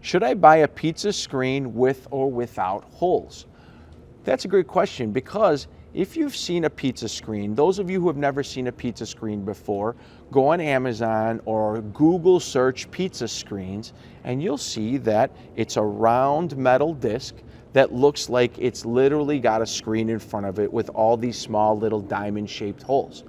Should I buy a pizza screen with or without holes? That's a great question, because if you've seen a pizza screen, those of you who have never seen a pizza screen before, go on Amazon or Google search pizza screens, and you'll see that it's a round metal disc that looks like it's literally got a screen in front of it with all these small little diamond shaped holes.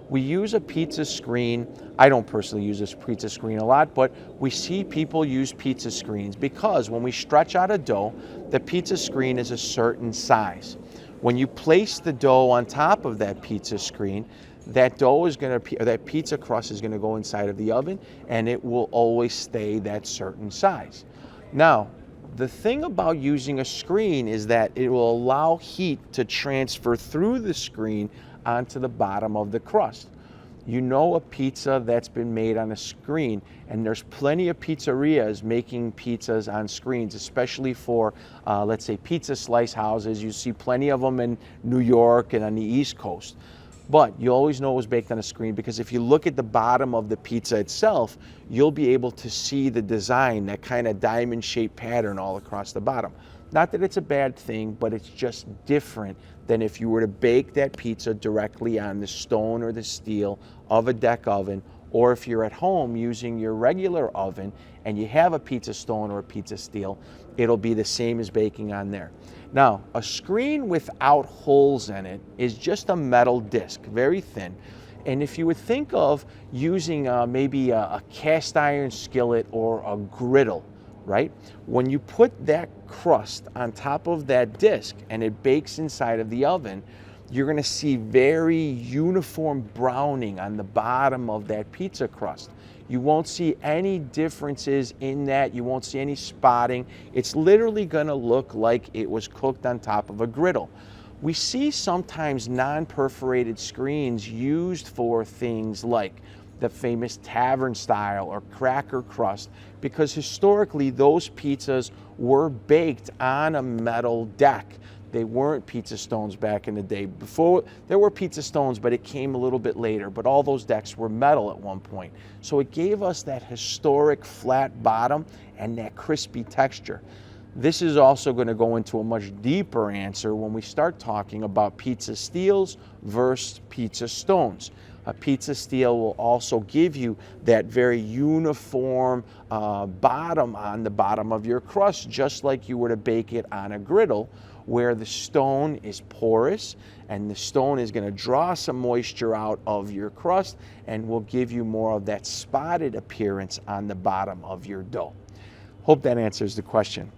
We use a pizza screen. I don't personally use this pizza screen a lot, but we see people use pizza screens because when we stretch out a dough, the pizza screen is a certain size. When you place the dough on top of that pizza screen, that dough is going to, or that pizza crust is going to go inside of the oven, and it will always stay that certain size. Now, the thing about using a screen is that it will allow heat to transfer through the screen onto the bottom of the crust. You know, a pizza that's been made on a screen, and there's plenty of pizzerias making pizzas on screens, especially for, let's say, pizza slice houses. You see plenty of them in New York and on the East Coast. But you always know it was baked on a screen, because if you look at the bottom of the pizza itself, you'll be able to see the design, that kind of diamond-shaped pattern all across the bottom. Not that it's a bad thing, but it's just different than if you were to bake that pizza directly on the stone or the steel of a deck oven, or if you're at home using your regular oven and you have a pizza stone or a pizza steel, it'll be the same as baking on there. Now, a screen without holes in it is just a metal disc, very thin. And if you would think of using maybe a cast iron skillet or a griddle, right? When you put that crust on top of that disc and it bakes inside of the oven, you're going to see very uniform browning on the bottom of that pizza crust. You won't see any differences in that. You won't see any spotting. It's literally going to look like it was cooked on top of a griddle. We see sometimes non-perforated screens used for things like the famous tavern style or cracker crust, because historically those pizzas were baked on a metal deck. They weren't pizza stones back in the day. Before, there were pizza stones, but it came a little bit later. But all those decks were metal at one point. So it gave us that historic flat bottom and that crispy texture. This is also going to go into a much deeper answer when we start talking about pizza steels versus pizza stones. A pizza steel will also give you that very uniform bottom on the bottom of your crust, just like you were to bake it on a griddle, where the stone is porous and the stone is going to draw some moisture out of your crust and will give you more of that spotted appearance on the bottom of your dough. Hope that answers the question.